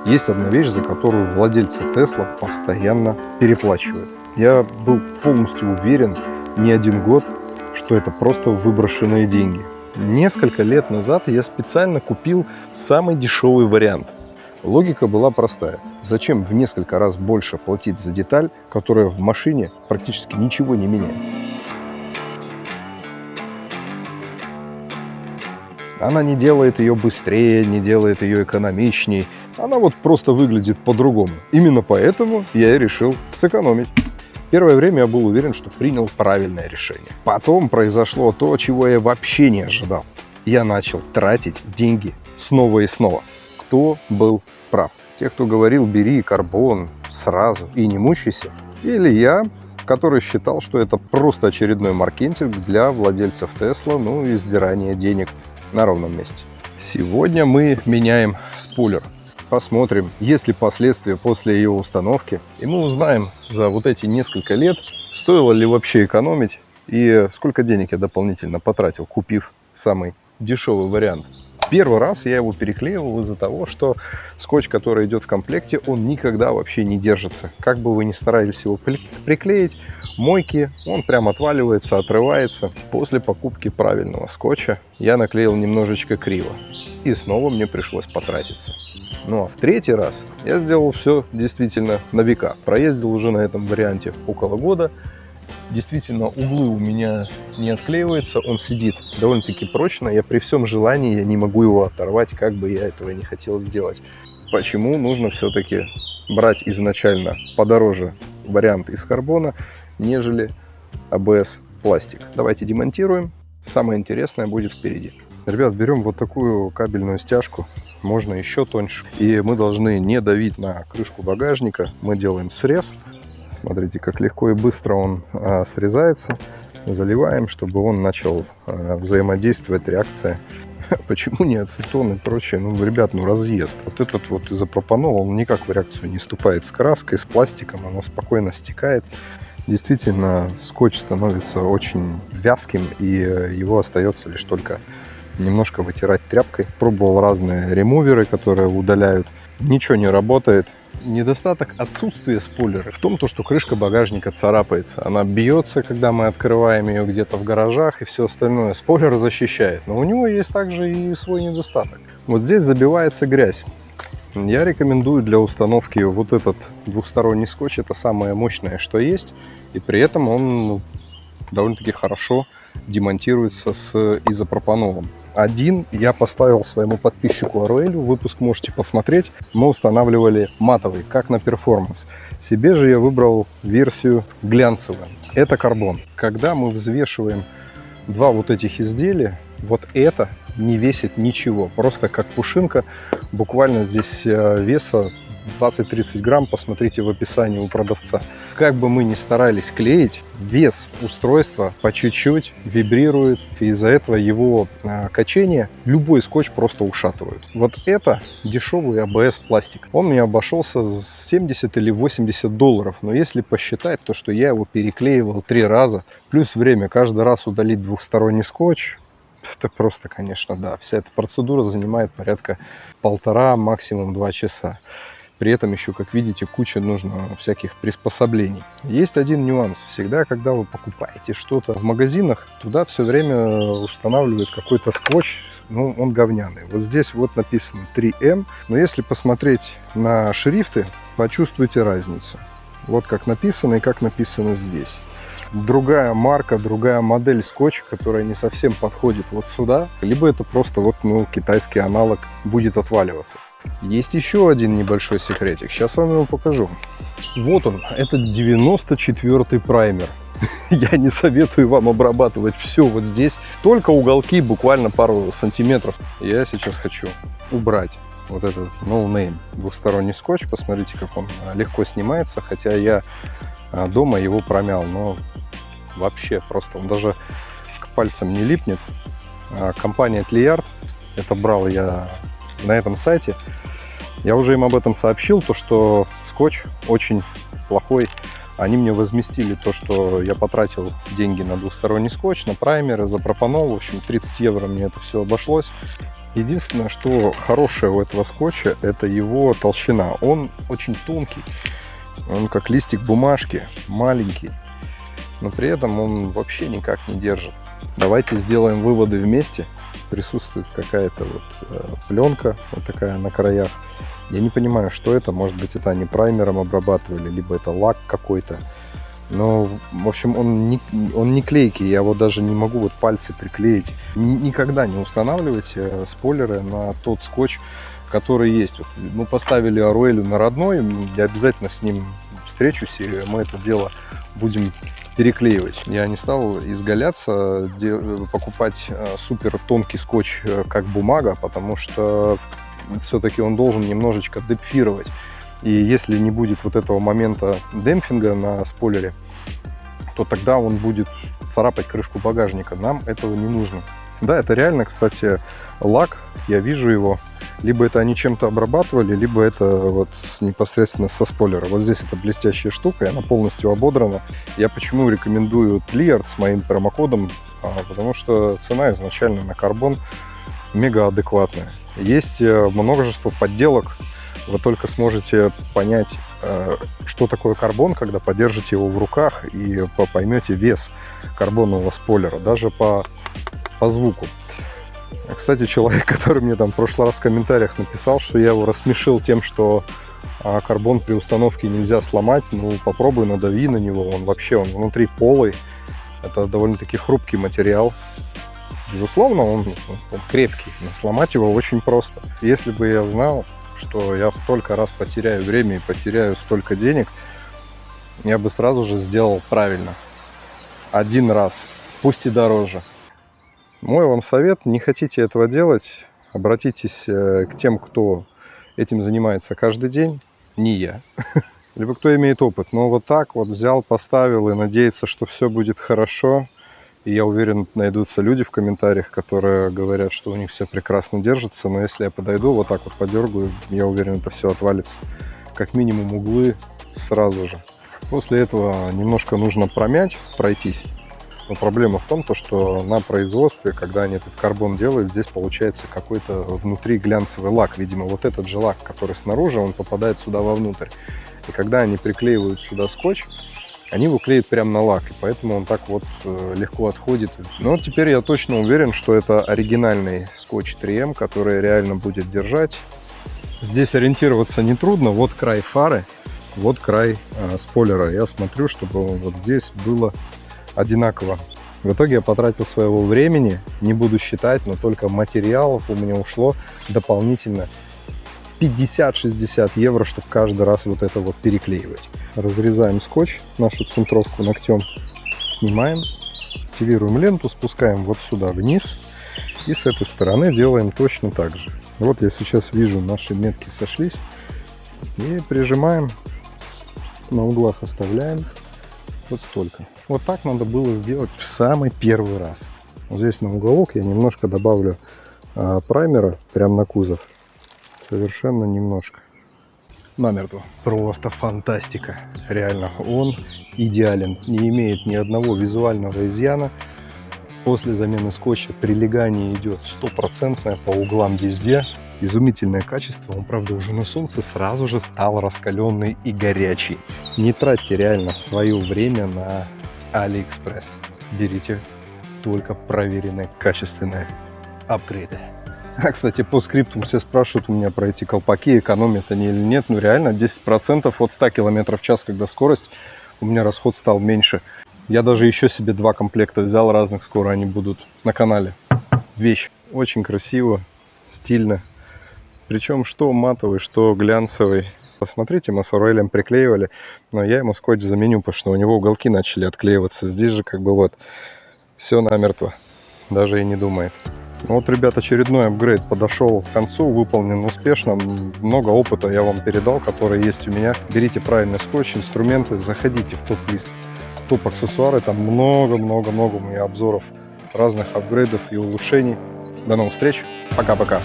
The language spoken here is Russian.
Есть одна вещь, за которую владельцы Tesla постоянно переплачивают. Я был полностью уверен не один год, что это просто выброшенные деньги. Несколько лет назад я специально купил самый дешевый вариант. Логика была простая. Зачем в несколько раз больше платить за деталь, которая в машине практически ничего не меняет? Она не делает ее быстрее, не делает ее экономичней. Она вот просто выглядит по-другому. Именно поэтому я и решил сэкономить. Первое время я был уверен, что принял правильное решение. Потом произошло то, чего я вообще не ожидал. Я начал тратить деньги снова и снова. Кто был прав? Те, кто говорил, бери карбон сразу и не мучайся. Или я, который считал, что это просто очередной маркетинг для владельцев Tesla, ну и сдирание денег на ровном месте. Сегодня мы меняем спойлер. Посмотрим, есть ли последствия после ее установки. И мы узнаем за вот эти несколько лет, стоило ли вообще экономить и сколько денег я дополнительно потратил, купив самый дешевый вариант. Первый раз я его переклеивал из-за того, что скотч, который идет в комплекте, он никогда вообще не держится. Как бы вы ни старались его приклеить, мойки, он прям отваливается, отрывается. После покупки правильного скотча я наклеил немножечко криво. И снова мне пришлось потратиться. Ну а в третий раз я сделал все действительно на века. Проездил уже на этом варианте около года. Действительно, углы у меня не отклеиваются, он сидит довольно-таки прочно. Я при всем желании я не могу его оторвать, как бы я этого не хотел сделать. Почему нужно все-таки брать изначально подороже вариант из карбона, нежели АБС пластик? Давайте демонтируем. Самое интересное будет впереди. Ребят, берем вот такую кабельную стяжку, можно еще тоньше. И мы должны не давить на крышку багажника. Мы делаем срез. Смотрите, как легко и быстро он срезается. Заливаем, чтобы он начал взаимодействовать, реакция. Почему не ацетон и прочее? Ну, ребят, ну разъезд. Вот этот вот изопропанол, он никак в реакцию не вступает с краской, с пластиком. Оно спокойно стекает. Действительно, скотч становится очень вязким, и его остается лишь только немножко вытирать тряпкой. Пробовал разные ремуверы, которые удаляют. Ничего не работает. Недостаток отсутствия спойлера в том, что крышка багажника царапается. Она бьется, когда мы открываем ее где-то в гаражах и все остальное. Спойлер защищает. Но у него есть также и свой недостаток. Вот здесь забивается грязь. Я рекомендую для установки вот этот двухсторонний скотч. Это самое мощное, что есть. И при этом он довольно-таки хорошо демонтируется с изопропанолом. Один я поставил своему подписчику Аруэлю, выпуск можете посмотреть. Мы устанавливали матовый, как на перформанс. Себе же я выбрал версию глянцевую. Это карбон. Когда мы взвешиваем два вот этих изделия, вот это не весит ничего. Просто как пушинка. Буквально здесь веса 20-30 грамм, посмотрите в описании у продавца. Как бы мы ни старались клеить, вес устройства по чуть-чуть вибрирует, и из-за этого его качение любой скотч просто ушатывает. Вот это дешевый АБС пластик. Он мне обошелся 70 или 80 долларов, но если посчитать то, что я его переклеивал 3 раза, плюс время каждый раз удалить двухсторонний скотч, это просто, конечно, да. Вся эта процедура занимает порядка 1,5, максимум 2 часа. При этом еще, как видите, куча нужно всяких приспособлений. Есть один нюанс. Всегда, когда вы покупаете что-то в магазинах, туда все время устанавливают какой-то скотч, ну, он говняный. Вот здесь вот написано 3М, но если посмотреть на шрифты, почувствуйте разницу. Вот как написано и как написано здесь. Другая марка, другая модель скотча, которая не совсем подходит вот сюда, либо это просто вот, ну, китайский аналог будет отваливаться. Есть еще один небольшой секретик, сейчас вам его покажу. Вот он, это 94-й праймер. Я не советую вам обрабатывать все вот здесь, только уголки, буквально пару сантиметров. Я сейчас хочу убрать вот этот No Name двухсторонний скотч. Посмотрите, как он легко снимается, хотя я дома его промял, но вообще просто он даже к пальцам не липнет. Компания Tleyard, это брал я на этом сайте. Я уже им об этом сообщил, то что скотч очень плохой. Они мне возместили то, что я потратил деньги на двухсторонний скотч, на праймер, изопропанол. В общем, 30 евро мне это все обошлось. Единственное, что хорошее у этого скотча, это его толщина. Он очень тонкий, он как листик бумажки, маленький, но при этом он вообще никак не держит. Давайте сделаем выводы вместе. Присутствует какая-то вот пленка вот такая на краях. Я не понимаю, что это. Может быть, это они праймером обрабатывали, либо это лак какой-то. Но, в общем, он не клейкий. Я вот даже не могу вот пальцы приклеить. Никогда не устанавливайте спойлеры на тот скотч, который есть. Вот мы поставили Аруэлю на родной. Я обязательно с ним встречусь, и мы это дело будем переклеивать. Я не стал изгаляться, покупать супер тонкий скотч как бумага, потому что все-таки он должен немножечко депфировать. И если не будет вот этого момента демпфинга на спойлере, то тогда он будет царапать крышку багажника. Нам этого не нужно. Да, это реально, кстати, лак. Я вижу его. Либо это они чем-то обрабатывали, либо это вот непосредственно со спойлера. Вот здесь это блестящая штука, и она полностью ободрана. Я почему рекомендую Тлиард с моим промокодом? Потому что цена изначально на карбон мега адекватная. Есть множество подделок. Вы только сможете понять, что такое карбон, когда подержите его в руках и поймете вес карбонового спойлера, даже по звуку. Кстати, человек, который мне там в прошлый раз в комментариях написал, что я его рассмешил тем, что карбон при установке нельзя сломать, ну попробуй надави на него, он внутри полый, это довольно-таки хрупкий материал. Безусловно, он крепкий, но сломать его очень просто. Если бы я знал, что я столько раз потеряю время и потеряю столько денег, я бы сразу же сделал правильно. Один раз, пусть и дороже. Мой вам совет: не хотите этого делать, обратитесь к тем, кто этим занимается каждый день, не я, либо кто имеет опыт. Но вот так вот взял, поставил и надеяться, что все будет хорошо. И я уверен, найдутся люди в комментариях, которые говорят, что у них все прекрасно держится. Но если я подойду, вот так вот подергаю, я уверен, это все отвалится. Как минимум углы сразу же. После этого немножко нужно промять, пройтись. Но проблема в том, что на производстве, когда они этот карбон делают, здесь получается какой-то внутри глянцевый лак. Видимо, вот этот же лак, который снаружи, он попадает сюда вовнутрь. И когда они приклеивают сюда скотч, они его клеят прямо на лак, и поэтому он так вот легко отходит. Но теперь я точно уверен, что это оригинальный скотч 3M, который реально будет держать. Здесь ориентироваться нетрудно. Вот край фары, вот край спойлера. Я смотрю, чтобы вот здесь было одинаково. В итоге я потратил своего времени, не буду считать, но только материалов у меня ушло дополнительно 50-60 евро, чтобы каждый раз вот это вот переклеивать. Разрезаем скотч, нашу центровку ногтем снимаем, активируем ленту, спускаем вот сюда вниз, и с этой стороны делаем точно так же. Вот я сейчас вижу, наши метки сошлись, и прижимаем, на углах оставляем вот столько. Вот так надо было сделать в самый первый раз. Вот здесь на уголок я немножко добавлю праймера прямо на кузов. Совершенно немножко. Намертво. Просто фантастика. Реально, он идеален. Не имеет ни одного визуального изъяна. После замены скотча прилегание идет стопроцентное по углам везде. Изумительное качество. Он, правда, уже на солнце сразу же стал раскаленный и горячий. Не тратьте реально свое время на AliExpress. Берите только проверенные, качественные апгрейды. Кстати, по скрипту все спрашивают у меня про эти колпаки, экономят они или нет. Ну реально, 10% от 100 км в час, когда скорость, у меня расход стал меньше. Я даже еще себе 2 комплекта взял разных, скоро они будут на канале. Вещь очень красиво, стильно. Причем что матовый, что глянцевый. Посмотрите, мы с Аруэлем приклеивали, но я ему скотч заменю, потому что у него уголки начали отклеиваться. Здесь же как бы вот все намертво, даже и не думает. Ну вот, ребят, очередной апгрейд подошел к концу, выполнен успешно. Много опыта я вам передал, который есть у меня. Берите правильный скотч, инструменты, заходите в топ-лист, топ-аксессуары. Там много-много-много у меня обзоров разных апгрейдов и улучшений. До новых встреч. Пока-пока.